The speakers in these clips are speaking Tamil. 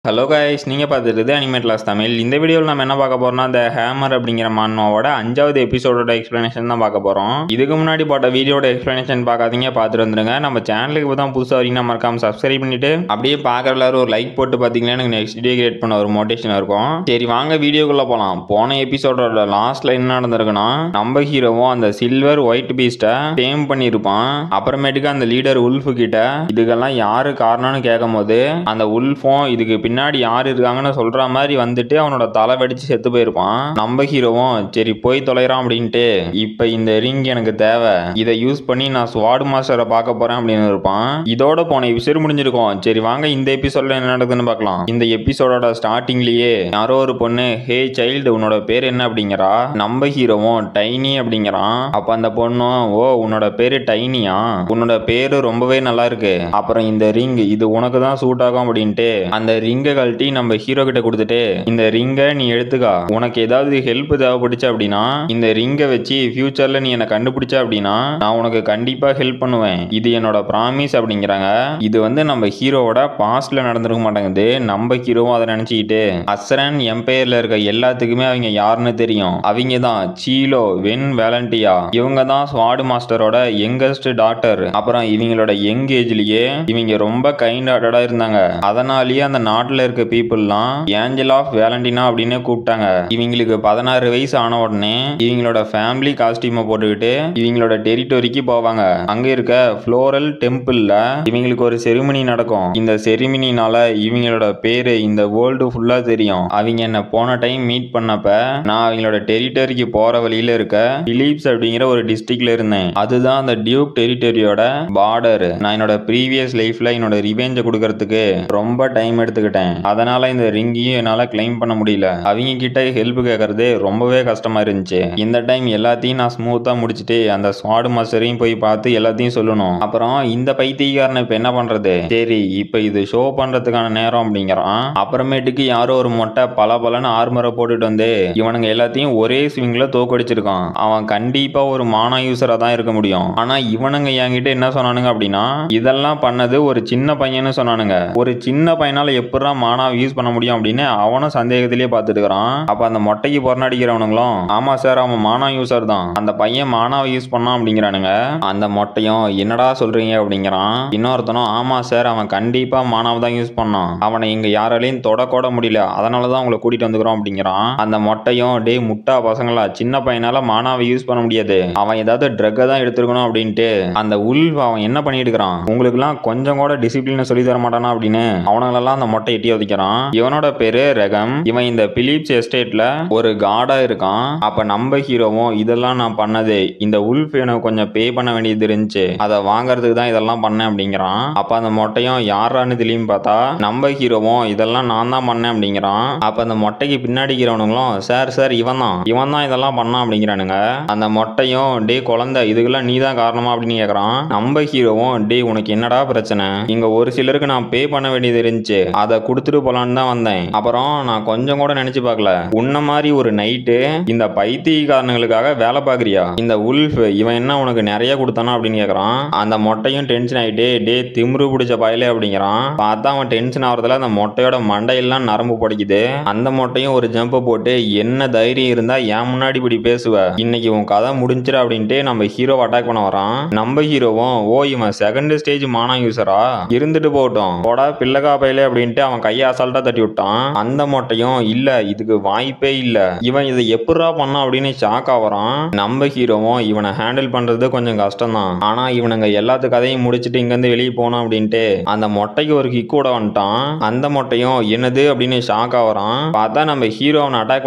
ஹலோ கைஸ், நீங்கள் பார்த்துட்டு அனிமேட் கிளாஸ் தமிழ். இந்த வீடியோவில் நம்ம என்ன பார்க்க போகிறோம்னா, இந்த ஹேமர் அப்படிங்கிற மானோட 5வது எபிசோடோட எக்ஸ்ப்ளனேஷன் தான் பார்க்க போகிறோம். இதுக்கு முன்னாடி போட்ட வீடியோட எக்ஸ்ப்ளனேஷன் பார்க்காதீங்க, பார்த்துட்டு வந்துருங்க. நம்ம சேனலுக்கு இப்போ தான் புதுசாக வரீங்கன்னா மறக்காம சப்ஸ்கிரைப் பண்ணிட்டு அப்படியே பார்க்குற எல்லாரும் ஒரு லைக் போட்டு பார்த்தீங்கன்னா எனக்கு நெக்ஸ்ட் வீடியோ கிரியேட் பண்ண ஒரு மோட்டிவேஷன் இருக்கும். சரி வாங்க வீடியோக்குள்ளே போகலாம். போன எபிசோடோட லாஸ்ட்டில் என்ன நடந்திருக்குன்னா, நம்ம ஹீரோவும் அந்த சில்வர் ஒயிட் பீஸ்ட்டை டேம் பண்ணியிருப்பான். அப்புறமேட்டுக்கு அந்த லீடர் உல்ஃபு கிட்ட இதுக்கெல்லாம் யாரு காரணம்னு கேட்கும் போது அந்த உல்ஃபும் இதுக்கு பின்னாடி யாரு இருக்காங்கன்னு சொல்ற மாதிரி வந்துட்டு அவனோட தலை வெடிச்சு செத்து போயிருப்பான். நம்ம ஹீரோவும் சரி போய் தொலைறான் அப்படின்ட்டு இப்ப இந்த ரிங் எனக்கு தேவை, இதை யூஸ் பண்ணி நான் ஸ்வாட் மாஸ்டரை பார்க்க போறேன் அப்படின்னு இருப்பான். இதோட போன எபிசோட் முடிஞ்சிருக்கும். சரி வாங்க இந்த எபிசோட்ல என்ன நடக்குதுன்னு பார்க்கலாம். இந்த எபிசோடோட ஸ்டார்டிங்லயே யாரோ ஒரு பொண்ணு ஹே சைல்டு உன்னோட பேர் என்ன அப்படிங்கிறா. நம்ம ஹீரோவும் டைனி அப்படிங்கிறான். அப்ப அந்த பொண்ணும் ஓ உன்னோட பேரு டைனியா, உன்னோட பேரு ரொம்பவே நல்லா இருக்கு, அப்புறம் இந்த ரிங் இது உனக்கு தான் சூட் ஆகும் அப்படின்ட்டு அந்த ரிங்கை கழட்டி நம்ம ஹீரோ கிட்ட கொடுத்துட்டு இந்த ரிங்கை நீ எடுத்துக்கா, உனக்கு ஏதாவது ஹெல்ப் தேவைப்பட்டுச்சு அப்படின்னா இந்த ரிங்கை வச்சு ஃபியூச்சர்ல நீ என்ன கண்டுபிடிச்ச அப்படின்னா நான் உனக்கு கண்டிப்பா ஹெல்ப் பண்ணுவேன், இது என்னோட ப்ராமிஸ் அப்படிங்கிறாங்க. இது வந்து நம்ம ஹீரோவோட பாஸ்ட்ல நடந்திருக்க மாட்டேங்குது. நம்ம ஹீரோவும் அதை நினைச்சுக்கிட்டு அஸ்ரன் எம்பையர்ல இருக்க எல்லாத்துக்குமே அவங்க யாருன்னு தெரியும். அவங்க தான் சீலோ வென் வேலண்டியா, இவங்க தான் ஸ்வாட் மாஸ்டரோட யங்கஸ்ட் டாட்டர். அப்புறம் இவங்களோட யங் ஏஜ்லயே இவங்க ரொம்ப கைண்ட் ஹார்ட்டடா இருந்தாங்க. அதனாலேயே அந்த நாட்டில் இருக்க பீப்புள்லாம் ஏஞ்சல் ஆஃப் வேலண்டினா அப்படின்னு கூப்பிட்டாங்க. இவங்களுக்கு 16 வயசு ஆன உடனே இவங்களோட ஃபேமிலி காஸ்டியூமை போட்டுக்கிட்டு இவங்களோட டெரிட்டோரிக்கு போவாங்க. அங்க இருக்க ஃப்ளோரல் டெம்பிள்ல இவங்களுக்கு ஒரு செரிமனி நடக்கும். இந்த செரிமனினால இவங்களோட பேரு இந்த வேர்ல்டு ஃபுல்லா தெரியும். அவங்க என்ன போன டைம் மீட் பண்ணப்ப நான் அவங்களோட டெரிட்டோரிக்கு போற வழியில இருக்க பிலிப்ஸ் அப்படிங்கிற ஒரு டிஸ்ட்ரிக்ட்ல இருந்தேன். அதுதான் அந்த டியூக் டெரிட்டோரியோட பார்டர். நான் என்னோட ப்ரீவியஸ் லைஃப்ல என்னோட ரிவெஞ்சை கொடுக்கறதுக்கு ரொம்ப டைம் எடுத்துக்கிட்டேன். அதனால இந்த ரிங்கையும் என்னால கிளைம் பண்ண முடியல. அவங்க கிட்ட ஹெல்ப் கேட்கறது ரொம்பவே கஷ்டமா இருந்துச்சு. இந்த டைம் எல்லாத்தையும் நான் ஸ்மூத்தா முடிச்சுட்டு அந்த ஸ்வாட் மாஸ்டரையும் போய் பார்த்து எல்லாத்தையும் சொல்லணும். அப்புறம் இந்த பைத்தியக்காரனை இப்ப என்ன பண்றது, சரி இப்ப இது ஷோ பண்றதுக்கான நேரம் அப்படிங்கிறான். அப்புறமேட்டுக்கு யாரோ ஒரு மொட்டை பலன்னு ஆர்மரை போட்டுட்டு வந்து இவனுங்க எல்லாத்தையும் ஒரே ஸ்விங்ல தோக்கடிச்சிருக்கான். அவன் கண்டிப்பா ஒரு மானா யூசரா தான் இருக்க முடியும். ஆனா இவனுங்க என்கிட்ட என்ன சொன்னானுங்க அப்படின்னா இதெல்லாம் பண்ணது ஒரு சின்ன பையன்னு சொன்னானுங்க. ஒரு சின்ன பையனால எப்படா மானா யூஸ் பண்ண முடியும் அப்படின்னு அவனும் சந்தேகத்திலேயே பார்த்துட்டு இருக்கிறான். அப்ப அந்த மொட்டைக்கு பொறநடிக்கிறவனுங்களும் ஆமா சார் அவன் மானா யூசர் தான், அந்த பையன் மானாவை யூஸ் பண்ணான் அப்படிங்கிறானுங்க. அந்த மொட்டையும் என்னடா சொல்றீங்க அப்படிங்கிறான். இன்னொருத்தனும் ஆமா சார் அவன் கண்டிப்பா மானாவை தான் யூஸ் பண்ணான், அவனை இங்க யாராலையும் தொடக்கூட முடியல, அதனாலதான் அவங்களை கூட்டிட்டு வந்துக்கிறோம் அப்படிங்கிறான். அந்த மொட்டையும் டே முட்டா பசங்களா, சின்ன பையனால மானாவை யூஸ் பண்ண முடியாது, அவன் ஏதாவது ட்ரக்கை தான் எடுத்துருக்கணும் அப்படின்ட்டு அந்த உல்ஃப் அவன் என்ன பண்ணிட்டு இருக்கிறான், உங்களுக்கு எல்லாம் கொஞ்சம் கூட டிசிப்ளின் சொல்லி தர மாட்டானா அப்படின்னு அவனங்களெல்லாம் அந்த மொட்டை எட்டி ஒதுக்கிறான். இவனோட பேரு ரெகம். இவன் இந்த பிலிப்ஸ் எஸ்டேட்ல ஒரு கார்டா இருக்கான். அப்ப நம்ம ஹீரோவும் இதெல்லாம் நான் பண்ணது, இந்த உல்ஃப் எனக்கு கொஞ்சம் பே பண்ண வேண்டியது இருந்துச்சு, அதை வாங்கறதுக்கு தான் இதெல்லாம் பண்ணேன் அப்படிங்கிறான். அப்ப அந்த மொட்டையும் யாரான்னு தெரியும் பார்த்தா நம்ம ஹீரோவும் இதெல்லாம் நான் தான் பண்ணேன் அப்படிங்கிறான். அப்ப அந்த மொட்டைக்கு பின்னாடி இருக்கிறவனுங்களும் சார் சார் இவன் தான் இதெல்லாம் பண்ணான் அப்படிங்கிறானுங்க. அந்த மொட்டையும் டே குழந்தை இதுக்கெல்லாம் நீ தான் காரணமா அப்படின்னு கேட்கறான். நம்ம ஹீரோவும் டே உனக்கு என்னடா பிரச்சனை, இங்க ஒரு சிலருக்கு நான் பே பண்ண வேண்டியது இருந்துச்சு, அதை கொடுத்துட்டு போலான்னு தான் வந்தேன், அப்புறம் நான் கொஞ்சம் கூட நினைச்சு பார்க்கல உன்ன மாதிரி ஒரு நைட்டு இந்த பைத்தியக்காரனுங்களுக்காக வேலை பார்க்கறியா, இந்த உல்ஃப் இவன் என்ன உனக்கு நிறைய கொடுத்தானா அப்படின்னு கேட்கறான். அந்த மொட்டையும் டென்ஷன் ஆயிட்டு டே திமிரு பிடிச்ச பயலே அப்படிங்கிறான். பார்த்தா அவன் டென்ஷன் ஆகிறதுல அந்த மொட்டையோட மண்டையெல்லாம் நரம்பு படிக்குது. அந்த மொட்டையும் ஒரு ஜம்ப் போட்டு என்ன தைரியம் இருந்தா என் முன்னாடி இப்படி பேசுவ, இன்னைக்கு உன் கதை முடிஞ்சிரு அப்படின்ட்டு நம்ம ஹீரோ அட்டாக் பண்ண வரான். நம்ம ஹீரோவும் ஓ இவன் செகண்ட் ஸ்டேஜ் மானா யூசரா, இருந்துட்டு போட்டோம் போடா பிள்ளைகா பையலே அப்படின்ட்டு அவன் கையை அசால்ட்டா தட்டி விட்டான். அந்த மொட்டையும் இல்ல இதுக்கு வாய்ப்பே இல்ல, இவன் இதை எப்படா பண்ணா அப்படின்னு ஷாக் ஆவறான். நம்ம ஹீரோவும் இவனை ஹேண்டில் பண்றது கொஞ்சம் கஷ்டம் தான், ஆனா இவனுங்க எல்லாத்து கதையும் முடிச்சுட்டு இங்க இருந்து வெளியே போனோம் அப்படின்ட்டு அந்த மொட்டைக்கு ஒரு கிக் கூட வந்துட்டான். அந்த மொட்டையும் என்னது அப்படின்னு ஷாக் ஆவறான். பார்த்தா நம்ம ஹீரோ அவனை அட்டாக்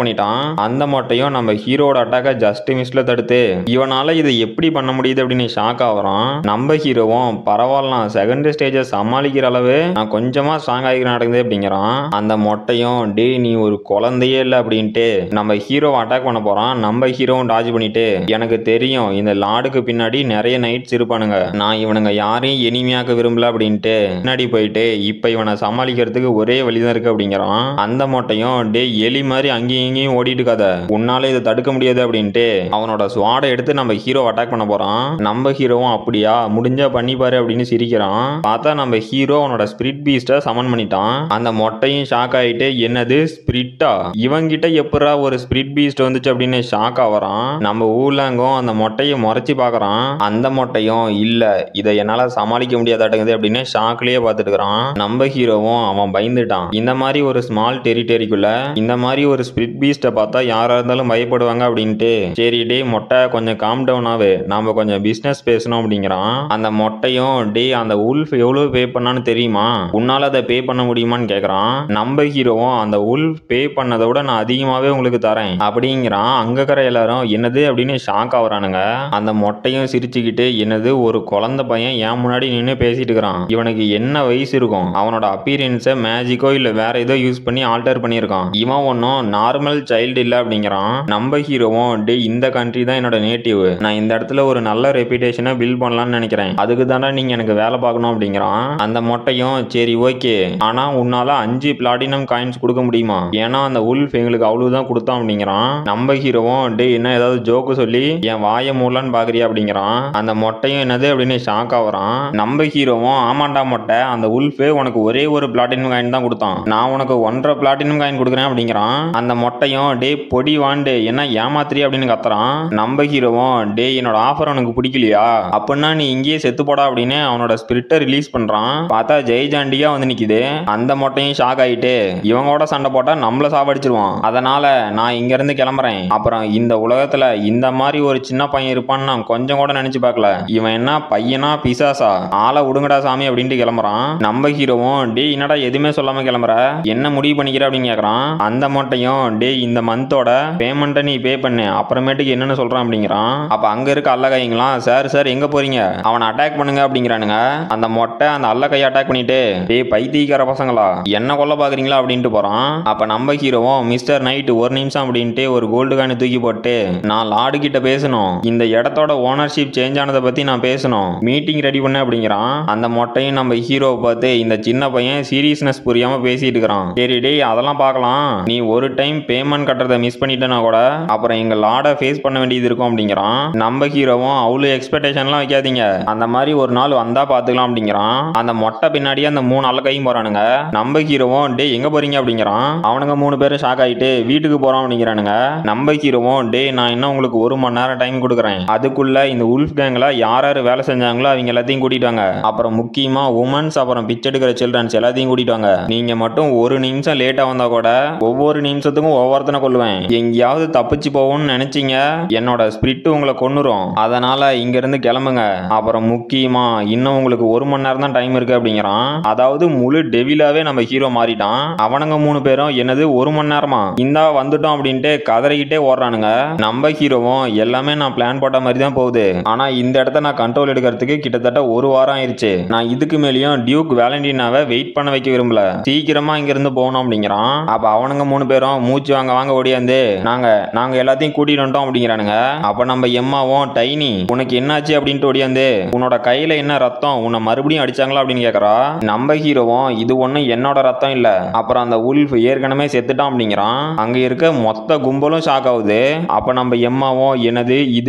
பண்ணிட்டான். அந்த மொட்டையும் நம்ம ஹீரோட அட்டாக்க ஜஸ்ட் மிஸ்ல தடுத்து இவனால இதை எப்படி பண்ண முடியுது அப்படின்னு ஷாக் ஆவறான். நம்ம ஹீரோவும் பரவாயில்ல செகண்ட் ஸ்டேஜை சமாளிக்கிற அளவு நான் கொஞ்சமா ஸ்ட்ராங் ஆகி நடக்குது அப்படிங்கிறான். அந்த மொட்டையும் டே நீ ஒரு குழந்தையே இல்லை அப்படின்ட்டு நம்ம ஹீரோவை அட்டாக் பண்ண போறான். நம்ம ஹீரோவும் டாஜ் பண்ணிட்டு எனக்கு தெரியும் இந்த லாடுக்கு பின்னாடி நிறைய நைட்ஸ் இருப்பானுங்க, நான் இவனுங்க யாரையும் எளிமையாக்க விரும்பல அப்படின்ட்டு பின்னாடி போயிட்டு இப்ப இவனை சமாளிக்கிறதுக்கு ஒரே வழிதான் இருக்கு அப்படிங்கிறான். அந்த மொட்டையும் டே எலி மாதிரி அங்கேயும் இங்கேயும் ஓடிட்டு இருக்காத, உன்னால இதை தடுக்க முடியாது அப்படின்ட்டு அவனோட ஸ்வாடை எடுத்து நம்ம ஹீரோ அட்டாக் பண்ண போறான். நம்ம ஹீரோவும் அப்படியா முடிஞ்சா பண்ணி பாரு அப்படின்னு சிரிக்கிறான். பார்த்தா நம்ம ஹீரோ அவனோட ஸ்பிரிட் பீஸ்ட சமன் பண்ணிட்டான். அந்த மொட்டையும் ஷாக் ஆயிட்டு என்னது ஸ்பிரிட்டா, இவங்கிட்ட எப்படா ஒரு ஸ்பிரிட் பீஸ்ட் வந்துச்சு அப்படின்னு ஷாக் ஆவறான். நம்ம ஊலாங்கும் அந்த மொட்டையை முறைச்சி பாக்குறான். அந்த மொட்டையும் இல்ல இதை என்னால சமாளிக்க முடியாதாட்டங்குது அப்படின்னு ஷாக்லயே பார்த்துட்டு இருக்கிறான். நம்ம ஹீரோவும் அவன் பயந்துட்டான். இந்த மாதிரி ஒரு ஸ்மால் டெரிட்டரிக்குள்ள இந்த மாதிரி ஒரு ஸ்பிரிட் பீஸ்ட பார்த்தா யாரா இருந்தாலும் பயப்படுவாங்க அப்படின்ட்டு சரி டே மொட்டை கொஞ்சம் காம் டவுன் ஆகு, நாம கொஞ்சம் பிசினஸ் பேசணும் அப்படிங்கிறான். அந்த மொட்டையும் டே அந்த உல்ஃப் எவ்வளவு பே பண்ணான்னு தெரியுமா, உன்னால அதை பே பண்ண முடியுமான்னு கேக்குறான். நம்ம ஹீரோவும் அந்த உல்ஃப் பே பண்ணதை விட நான் அதிகமாவே உங்களுக்கு தரேன் அப்படிங்கிறான். அங்க இருக்கிற எல்லாரும் என்னது அப்படின்னு ஷாக் ஆகுறானுங்க. அந்த மொட்டையும் சிரிச்சுக்கிட்டு என்னது ஒரு குழந்தை பையன் என் முன்னாடி நின்று பேசிட்டு இருக்கிறான், இவனுக்கு என்ன வயசு இருக்கும், அவனோட அப்பீரியன்ஸை மேஜிக்கோ இல்ல வேற ஏதோ யூஸ் பண்ணி ஆல்டர் பண்ணியிருக்கான், இவன் ஒன்னும் நார்மல் சைல்டு இல்ல அப்படிங்கிறான். நம்ம ஹீரோவும் டே இந்த கண்ட்ரி தான் என்னோட நேட்டிவ், நான் இந்த இடத்துல ஒரு நல்ல ரெப்யூட்டேஷனை பில்ட் பண்ணலாம்னு நினைக்கிறேன், அதுக்கு தானே நீங்க எனக்கு வேலை பார்க்கணும் அப்படிங்கிறான். அந்த மொட்டையும் சரி ஓகே, ஆனா உன்னால 5 பிளாட்டினம் காயின்ஸ் கொடுக்க முடியுமா, ஏன்னா அந்த உல்ஃப் எங்களுக்கு அவ்வளவுதான் கொடுத்தான் அப்படிங்கிறான். நம்ம ஹீரோவும் டே என்ன ஏதாவது ஜோக்கு சொல்லி என் வாயை மூடலான்னு பாக்குறியா அப்படிங்கிறான். அந்த மொட்டையும் என்னது அப்படின்னு ஷாக் ஆகுறான். நம்ம ஹீரோவும் ஆமாண்டா மொட்டை, அந்த உல்ஃப் உனக்கு ஒரே ஒரு பிளாட்டினம் காயின் தான் கொடுத்தான், நான் உனக்கு 1.5 பிளாட்டினம் காயின் கொடுக்குறேன் அப்படிங்கிறான். அந்த மொட்டையும் டே பொடி வாண்டு என்ன ஏமாத்திரி அப்படின்னு கத்துறான். நம்ம ஹீரோவும் டே என்னோட ஆஃபர் உனக்கு பிடிக்கலையா, அப்படின்னா நீ இங்கேயே செத்து போடா அப்படின்னு அவனோட ஸ்பிரிட்டை ரிலீஸ் பண்றான். பார்த்தா ஜெய்ஜாண்டியா வந்து நிக்குது. அந்த மொட்டையும் ஷாக் ஆயிட்டு இவங்களோட சண்டை போட்டா நம்மள சாவடிச்சிருவான், அதனால நான் இங்க இருந்து கிளம்புறேன், அப்புறம் இந்த உலகத்துல இந்த மாதிரி ஒரு சின்ன பையன் இருப்பான்னு நான் கொஞ்சம் கூட நினைச்சு பார்க்கல, இவன் என்ன பையனா பிசாசா, ஆளை விடுங்கடா சாமி அப்படின்ட்டு கிளம்புறான். நம்ம ஹீரோவும் டே என்னடா எதுவுமே சொல்லாம கிளம்புற, என்ன முடிவு பண்ணிக்கிற அப்படின்னு கேக்குறான். அந்த மொட்டையும் டே இந்த மந்தோட பேமெண்ட்டை நீ பே பண்ணு, அப்புறமேட்டுக்கு என்னன்னு சொல்றான் அப்படிங்கிறான். அப்ப அங்க இருக்க அல்லகைங்களாம் சார் சார் எங்க போறீங்க, அவனை அட்டாக் பண்ணுங்க அப்படிங்கிறானுங்க. அந்த மொட்டை அந்த அல்லகையை அட்டாக் பண்ணிட்டு டே பைத்தியக்கார பசங்களா என்ன கொல்ல பாக்குறீங்களா அப்படின்ட்டு போறான். அப்ப நம்ம ஹீரோவும் மிஸ்டர் நைட் ஒரு நிமிஷம் அப்படின்ட்டு ஒரு கோல்டு காயின் தூக்கி போட்டு நான் லார்டு கிட்ட பேசணும், இந்த இடத்தோட ஓனர்ஷிப் சேஞ்ச் ஆனதை பத்தி நான் பேசணும், மீட்டிங் ரெடி பண்ண அப்படிங்கிறான். அந்த மொட்டையும் நம்ம ஹீரோவை பார்த்து இந்த சின்ன பையன் சீரியஸ்னஸ் புரியாம பேசிட்டு இருக்கிறான். சரி டே அதெல்லாம் பார்க்கலாம், நீ ஒரு டைம் பேமெண்ட் கட்டுறதை மிஸ் பண்ணிட்டேன்னா கூட அப்புறம் எங்க லார்டை ஃபேஸ் பண்ண வேண்டியது இருக்கும் அப்படிங்கிறான். நம்ம ஹீரோவும் அவ்வளவு எக்ஸ்பெக்டேஷன்லாம் வைக்காதீங்க, அந்த மாதிரி ஒரு நாள் வந்தா பாத்துக்கலாம் அப்படிங்கிறான். அந்த மொட்டை பின்னாடியே அந்த 3 அல்லகையும் போறானுங்க. நம்ம ஹீரோவும் டே எங்க போறீங்க அப்படிங்கிறான். அவனுங்க 3 பேரும் ஷாக் ஆயிட்டு வீட்டுக்கு போறோம் அப்படிங்கிறானுங்க. நம்ம ஹீரோவும் டே நான் இன்னும் உங்களுக்கு 1 மணி நேரம் டைம் கொடுக்குறேன், அதுக்குள்ள இந்த உல்ஃப் கேங்ல யார் யார் வேலை செஞ்சாங்களோ அவங்க எல்லாத்தையும் கூட்டிட்டு வாங்க, அப்புறம் முக்கியமா உமன்ஸ் அப்புறம் பிச்சை எடுக்கிற சில்ட்ரன்ஸ் எல்லாத்தையும் கூட்டிட்டு வாங்க, நீங்க மட்டும் 1 நிமிஷம் லேட்டா வந்தா கூட ஒவ்வொரு நிமிஷத்துக்கும் ஒவ்வொருத்தனை கொல்லுவேன், எங்கேயாவது தப்பிச்சு போவோம்னு நினைச்சீங்க என்னோட ஸ்பிரிட் உங்களை கொன்னுரும், அதனால இங்க இருந்து கிளம்புங்க, அப்புறம் முக்கியமா இன்னும் உங்களுக்கு 1 மணி நேரம் தான் டைம் இருக்கு அப்படிங்கிறான். அதாவது முழு டெவிலாவே நம்ம ஹீரோ மாறிட்டான். அவனுங்க 3 பேரும் என்னது 1 மணி நேரமா இந்தா வந்துட்டோம் அப்படின்ட்டு கதறிக்கிட்டே ஓடுறானுங்க. நம்ம ஹீரோவும் எல்லாமே நான் பிளான் போட்ட மாதிரி தான் போகுது, ஆனா இந்த இடத்த நான் கண்ட்ரோல் எடுக்கிறதுக்கு கிட்டத்தட்ட 1 வாரம் ஆயிருச்சு, நான் இதுக்கு மேலேயும் டியூக் வேலண்டினாவை வெயிட் பண்ண வைக்க விரும்பல, சீக்கிரமா இங்க இருந்து போகணும் அப்படிங்கிறான். அப்ப அவனுங்க 3 பேரும் மூச்சு வாங்க வாங்க ஓடியாந்து நாங்க எல்லாத்தையும் கூட்டிட்டு வந்துட்டோம் அப்படிங்கிறானுங்க. அப்ப நம்ம எம்மாவும் டைனி உனக்கு என்னாச்சு அப்படின்ட்டு ஓடியாந்து உன்னோட கையில என்ன ரத்தம், உன்னை மறுபடியும் அடிச்சாங்களா அப்படின்னு கேக்குறா. நம்ம ஹீரோவும் இது ஒண்ணு என்னோட ரத்தம் இல்ல, அப்புறம் அந்த உல்ஃப் ஏற்கனவே செத்துட்டான் அப்படிங்கிறான். அங்க இருக்க மொத்த கும்பலும் ஷாக் ஆகுது. அப்ப நம்ம எம்மாவும் என்னது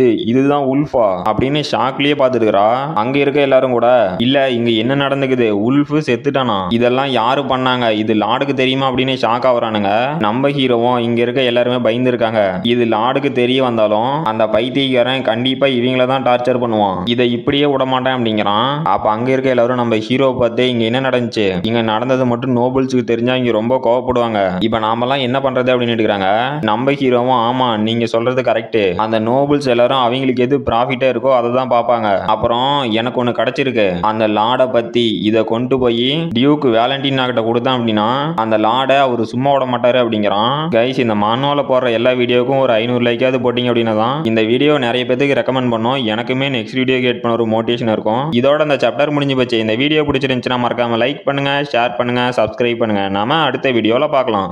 இதுதான் உல்ஃபா அப்படின்னு ஷாக்லயே பாத்துருக்கா. அங்க இருக்க எல்லாரும் கூட இல்ல இங்க என்ன நடந்துக்குது, உல்ஃப் செத்துட்டானா, இதெல்லாம் யாரு பண்ணாங்க, இது லார்டுக்கு தெரியுமா அப்படின்னு ஷாக் ஆகுறானுங்க. நம்ம ஹீரோவும் இங்க இருக்க எல்லாருமே பயந்து இருக்காங்க, இது லார்டுக்கு தெரிய வந்தாலும் அந்த பைத்தியக்காரன் கண்டிப்பா இவங்கள தான் டார்ச்சர் பண்ணுவான், இதை இப்படியே விட மாட்டேன் அப்படிங்கிறான். அப்ப அங்க இருக்க எல்லாரும் நம்ம ஹீரோ பார்த்து இங்க என்ன நடந்துச்சு, இங்க நடந்தது மட்டும் நோபல்ஸுக்கு தெரிஞ்சா இங்க ரொம்ப கோவப்படுவாங்க, இப்ப நாமெல்லாம் என்ன பண்றது அப்படின்னு எடுக்கிறாங்க. நம்ம ஹீரோவும் ஆமா நீங்க சொல்றது கரெக்ட், அந்த நோபல்ஸ் எல்லாரும் அவங்களுக்கு எது ப்ராஃபிட்டா இருக்கோ அதை தான் பார்ப்பாங்க, அப்புறம் எனக்கு ஒண்ணு கிடைச்சிருக்கு, அந்த லார்டை பத்தி இதை கொண்டு போய் டியூக் வேலண்டினா கிட்ட கொடுத்தான் அப்படின்னா அந்த லார்டை அவரு சும்மா விட மாட்டாரு அப்படிங்கிறான். கைஸ் இந்த மானுவல போடுற எல்லா வீடியோக்கும் ஒரு 500 லைக்காவது போட்டீங்க அப்படின்னா தான் இந்த வீடியோ நிறைய பேருக்கு ரெக்கமெண்ட் பண்ணோம், எனக்குமே நெக்ஸ்ட் வீடியோ கேட் பண்ண ஒரு மோட்டிவேஷன் இருக்கும். இதோட இந்த சாப்டர் முடிஞ்சு போச்சு. இந்த வீடியோ பிடிச்சிருந்துச்சுன்னா மறக்காம லைக் பண்ணுங்க, ஷேர் பண்ணுங்க, சப்ஸ்கிரைப் பண்ணுங்க. நாம அடுத்த வீடியோல பார்க்கலாம்.